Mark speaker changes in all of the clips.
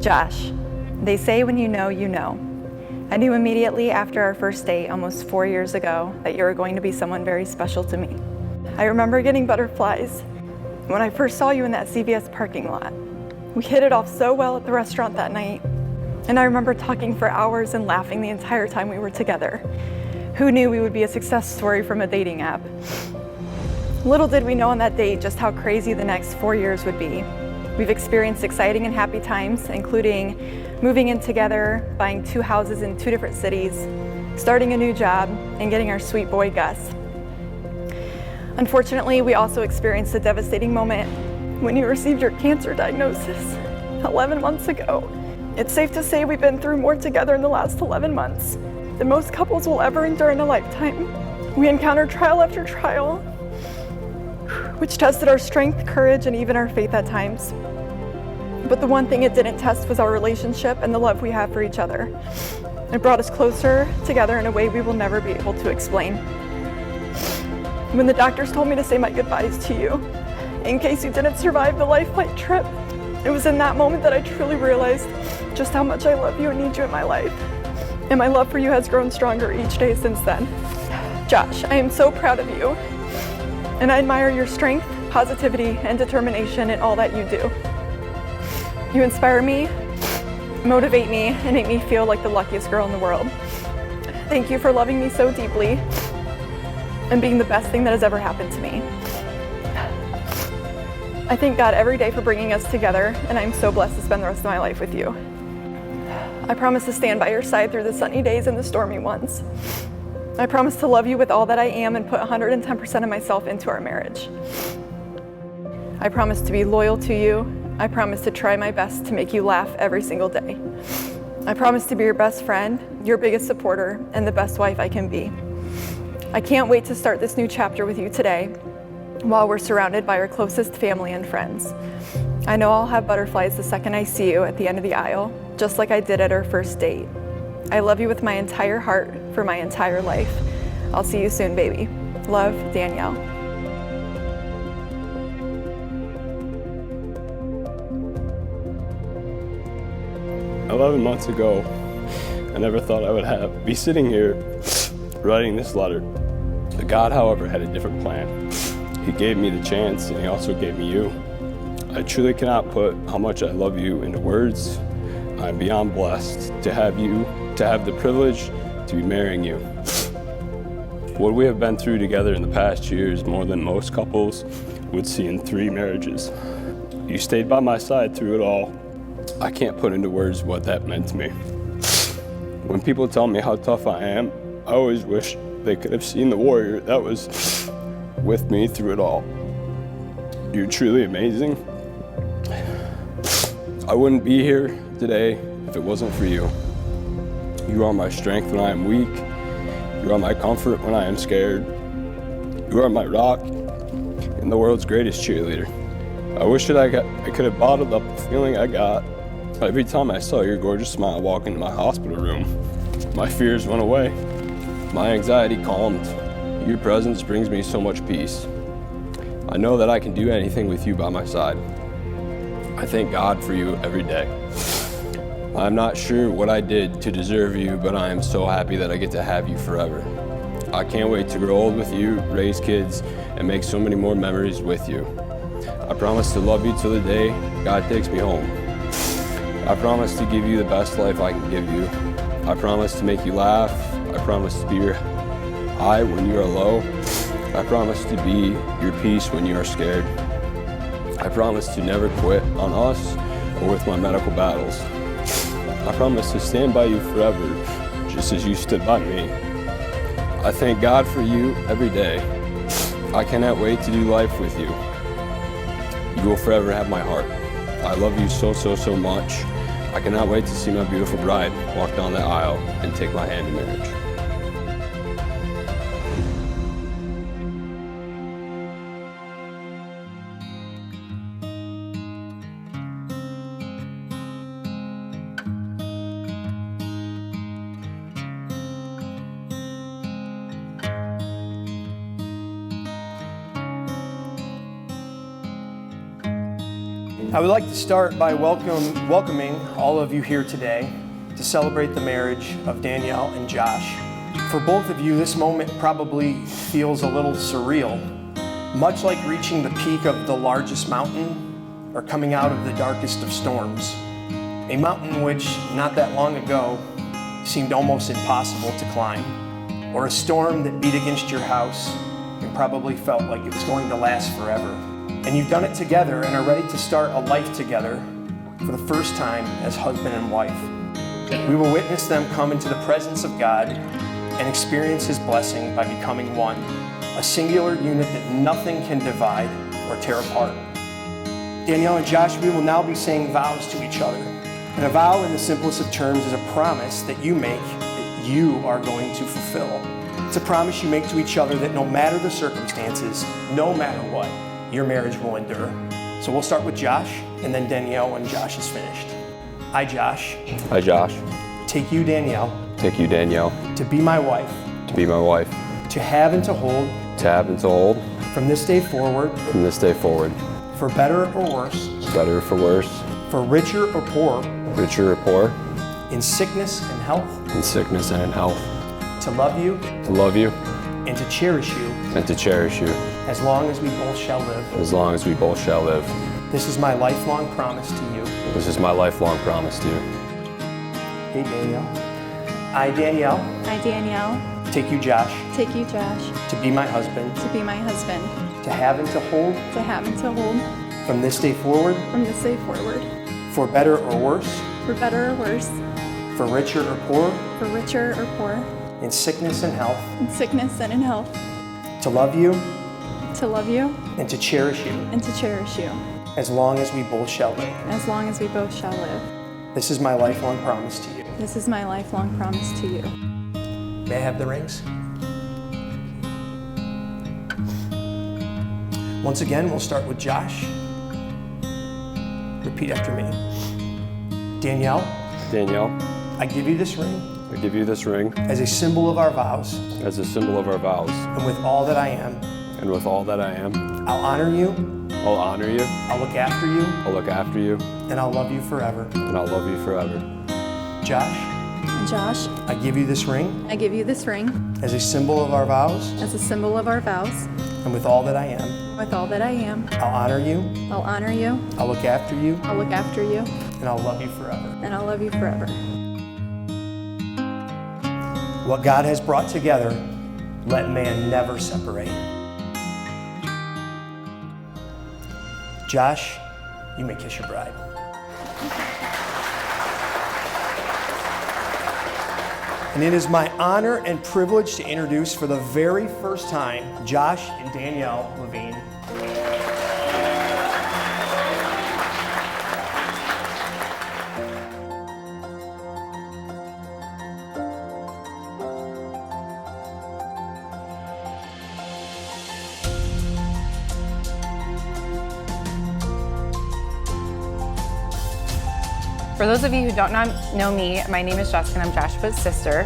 Speaker 1: Josh, they say when you know, you know. I knew immediately after our first date almost 4 years ago that you were going to be someone very special to me. I remember getting butterflies when I first saw you in that CVS parking lot. We hit it off so well at the restaurant that night, and I remember talking for hours and laughing the entire time we were together. Who knew we would be a success story from a dating app? Little did we know on that date just how crazy the next 4 years would be. We've experienced exciting and happy times, including moving in together, buying 2 houses in 2 different cities, starting a new job, and getting our sweet boy Gus. Unfortunately, we also experienced a devastating moment when you received your cancer diagnosis 11 months ago. It's safe to say we've been through more together in the last 11 months than most couples will ever endure in a lifetime. We encountered trial after trial, which tested our strength, courage, and even our faith at times. But the one thing it didn't test was our relationship and the love we have for each other. It brought us closer together in a way we will never be able to explain. When the doctors told me to say my goodbyes to you, in case you didn't survive the life flight trip, it was in that moment that I truly realized just how much I love you and need you in my life. And my love for you has grown stronger each day since then. Josh, I am so proud of you, and I admire your strength, positivity, and determination in all that you do. You inspire me, motivate me, and make me feel like the luckiest girl in the world. Thank you for loving me so deeply and being the best thing that has ever happened to me. I thank God every day for bringing us together, and I'm so blessed to spend the rest of my life with you. I promise to stand by your side through the sunny days and the stormy ones. I promise to love you with all that I am and put 110% of myself into our marriage. I promise to be loyal to you. I promise to try my best to make you laugh every single day. I promise to be your best friend, your biggest supporter, and the best wife I can be. I can't wait to start this new chapter with you today while we're surrounded by our closest family and friends. I know I'll have butterflies the second I see you at the end of the aisle, just like I did at our first date. I love you with my entire heart for my entire life. I'll see you soon, baby. Love, Danielle.
Speaker 2: 11 months ago, I never thought I would be sitting here writing this letter. But God, however, had a different plan. He gave me the chance, and He also gave me you. I truly cannot put how much I love you into words. I'm beyond blessed to have the privilege to be marrying you. What we have been through together in the past years, more than most couples would see in 3 marriages. You stayed by my side through it all. I can't put into words what that meant to me. When people tell me how tough I am, I always wish they could have seen the warrior that was with me through it all. You're truly amazing. I wouldn't be here today if it wasn't for you. You are my strength when I am weak. You are my comfort when I am scared. You are my rock and the world's greatest cheerleader. I wish that I could have bottled up the feeling I got every time I saw your gorgeous smile walk into my hospital room. My fears went away. My anxiety calmed. Your presence brings me so much peace. I know that I can do anything with you by my side. I thank God for you every day. I'm not sure what I did to deserve you, but I am so happy that I get to have you forever. I can't wait to grow old with you, raise kids, and make so many more memories with you. I promise to love you till the day God takes me home. I promise to give you the best life I can give you. I promise to make you laugh. I promise to be your high when you are low. I promise to be your peace when you are scared. I promise to never quit on us or with my medical battles. I promise to stand by you forever, just as you stood by me. I thank God for you every day. I cannot wait to do life with you. You will forever have my heart. I love you so, so, so much. I cannot wait to see my beautiful bride walk down the aisle and take my hand in marriage.
Speaker 3: I would like to start by welcoming all of you here today to celebrate the marriage of Danielle and Josh. For both of you, this moment probably feels a little surreal, much like reaching the peak of the largest mountain or coming out of the darkest of storms. A mountain which, not that long ago, seemed almost impossible to climb, or a storm that beat against your house and probably felt like it was going to last forever. And you've done it together and are ready to start a life together for the first time as husband and wife. We will witness them come into the presence of God and experience His blessing by becoming one, a singular unit that nothing can divide or tear apart. Danielle and Josh, we will now be saying vows to each other. And a vow in the simplest of terms is a promise that you make that you are going to fulfill. It's a promise you make to each other that no matter the circumstances, no matter what, your marriage will endure. So we'll start with Josh, and then Danielle when Josh is finished. I, Josh.
Speaker 2: I, Josh.
Speaker 3: Take you, Danielle.
Speaker 2: Take you, Danielle.
Speaker 3: To be my wife.
Speaker 2: To be my wife.
Speaker 3: To have and to hold.
Speaker 2: To have and to hold.
Speaker 3: From this day forward.
Speaker 2: From this day forward.
Speaker 3: For better or worse.
Speaker 2: For better or for worse.
Speaker 3: For richer or poor.
Speaker 2: Richer or poor.
Speaker 3: In sickness and health.
Speaker 2: In sickness and in health.
Speaker 3: To love you.
Speaker 2: To love you.
Speaker 3: And to cherish you.
Speaker 2: And to cherish you.
Speaker 3: As long as we both shall live.
Speaker 2: As long as we both shall live.
Speaker 3: This is my lifelong promise to you.
Speaker 2: This is my lifelong promise to you.
Speaker 3: Hey, Danielle. I, Danielle.
Speaker 4: I, Danielle.
Speaker 3: Take you, Josh.
Speaker 4: Take you, Josh.
Speaker 3: To be my husband.
Speaker 4: To be my husband.
Speaker 3: To have and to hold.
Speaker 4: To have and to hold.
Speaker 3: From this day forward.
Speaker 4: From this day forward.
Speaker 3: For better or worse.
Speaker 4: For better or worse.
Speaker 3: For richer or poor.
Speaker 4: For richer or poor.
Speaker 3: In sickness and health.
Speaker 4: In sickness and in health.
Speaker 3: To love you.
Speaker 4: To love you.
Speaker 3: And to cherish you.
Speaker 4: And to cherish you.
Speaker 3: As long as we both shall live.
Speaker 4: As long as we both shall live.
Speaker 3: This is my lifelong promise to you.
Speaker 4: This is my lifelong promise to you.
Speaker 3: May I have the rings? Once again, we'll start with Josh. Repeat after me. Danielle.
Speaker 2: Danielle.
Speaker 3: I give you this ring.
Speaker 2: I give you this ring.
Speaker 3: As a symbol of our vows.
Speaker 2: As a symbol of our vows.
Speaker 3: And with all that I am.
Speaker 2: And with all that I am.
Speaker 3: I'll honor you.
Speaker 2: I'll honor you.
Speaker 3: I'll look after you.
Speaker 2: I'll look after you.
Speaker 3: And I'll love you forever.
Speaker 2: And I'll love you forever.
Speaker 3: Josh.
Speaker 4: Josh.
Speaker 3: I give you this ring.
Speaker 4: I give you this ring.
Speaker 3: As a symbol of our vows.
Speaker 4: As a symbol of our vows.
Speaker 3: And with all that I am.
Speaker 4: With all that I am.
Speaker 3: I'll honor you.
Speaker 4: I'll honor you.
Speaker 3: I'll look after you.
Speaker 4: I'll look after you.
Speaker 3: And I'll love you forever.
Speaker 4: And I'll love you forever.
Speaker 3: What God has brought together, let man never separate. Josh, you may kiss your bride. And it is my honor and privilege to introduce for the very first time, Josh and Danielle LaVigne.
Speaker 5: For those of you who don't know me, my name is Jessica and I'm Joshua's sister.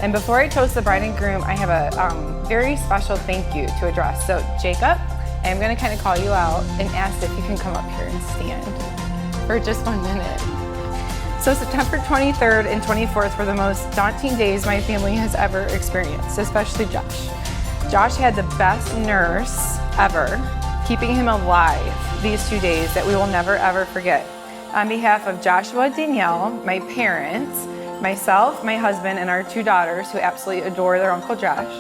Speaker 5: And before I toast the bride and groom, I have a very special thank you to address. So Jacob, I'm gonna kind of call you out and ask if you can come up here and stand for just 1 minute. So September 23rd and 24th were the most daunting days my family has ever experienced, especially Josh. Josh had the best nurse ever, keeping him alive these 2 days that we will never ever forget. On behalf of Joshua, Danielle, my parents, myself, my husband, and our 2 daughters who absolutely adore their Uncle Josh,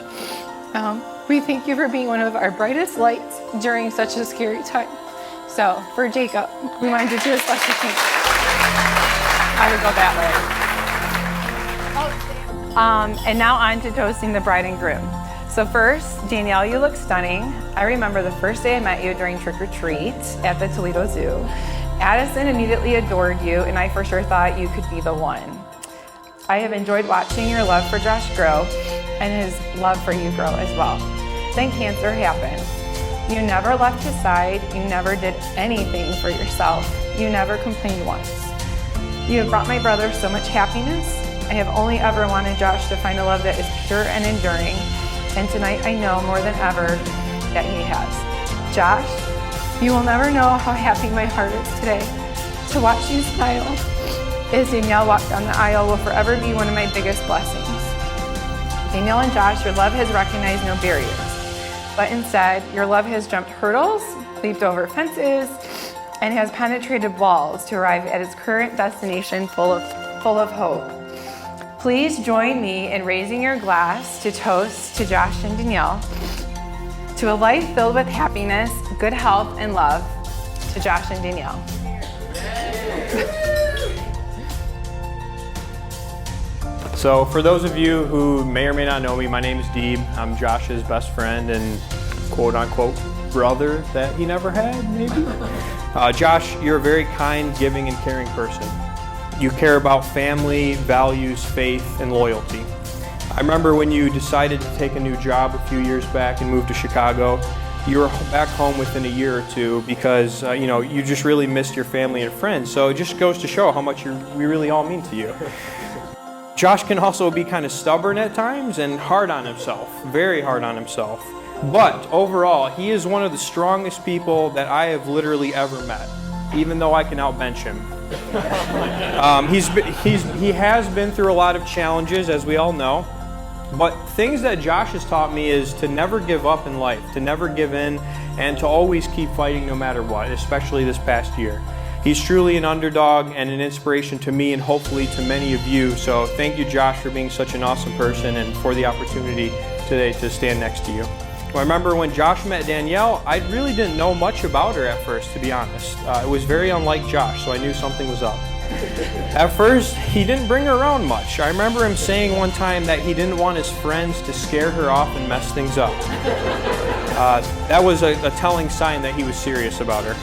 Speaker 5: we thank you for being one of our brightest lights during such a scary time. So for Jacob, we wanted to do a special thank you. I would go that way. And now on to toasting the bride and groom. So first, Danielle, you look stunning. I remember the first day I met you during trick or treat at the Toledo Zoo. Addison immediately adored you, and I for sure thought you could be the one. I have enjoyed watching your love for Josh grow and his love for you grow as well. Then cancer happened. You never left his side. You never did anything for yourself. You never complained once. You have brought my brother so much happiness. I have only ever wanted Josh to find a love that is pure and enduring. And tonight I know more than ever that he has. Josh, You will never know how happy my heart is today to watch you smile as Danielle walked down the aisle will forever be one of my biggest blessings. Danielle and Josh, your love has recognized no barriers, but instead, your love has jumped hurdles, leaped over fences, and has penetrated walls to arrive at its current destination full of hope. Please join me in raising your glass to toast to Josh and Danielle, to a life filled with happiness, good health, and love, to Josh and Danielle.
Speaker 3: So for those of you who may or may not know me, my name is Deeb. I'm Josh's best friend and quote-unquote brother that he never had, maybe? Josh, you're a very kind, giving, and caring person. You care about family, values, faith, and loyalty. I remember when you decided to take a new job a few years back and move to Chicago, you were back home within a year or two because you just really missed your family and friends. So it just goes to show how much we really all mean to you. Josh can also be kind of stubborn at times and hard on himself, very hard on himself. But overall, he is one of the strongest people that I have literally ever met, even though I can outbench him. He has been through a lot of challenges, as we all know. But things that Josh has taught me is to never give up in life, to never give in, and to always keep fighting no matter what, especially this past year. He's truly an underdog and an inspiration to me and hopefully to many of you. So thank you, Josh, for being such an awesome person and for the opportunity today to stand next to you. Well, I remember when Josh met Danielle, I really didn't know much about her at first, to be honest. It was very unlike Josh, so I knew something was up. At first, he didn't bring her around much. I remember him saying one time that he didn't want his friends to scare her off and mess things up. That was a telling sign that he was serious about her.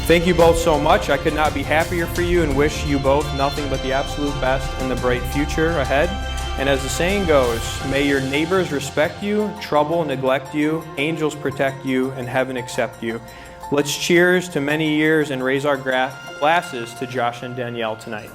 Speaker 3: Thank you both so much. I could not be happier for you and wish you both nothing but the absolute best in the bright future ahead. And as the saying goes, may your neighbors respect you, trouble neglect you, angels protect you, and heaven accept you. Let's cheers to many years and raise our glasses to Josh and Danielle tonight.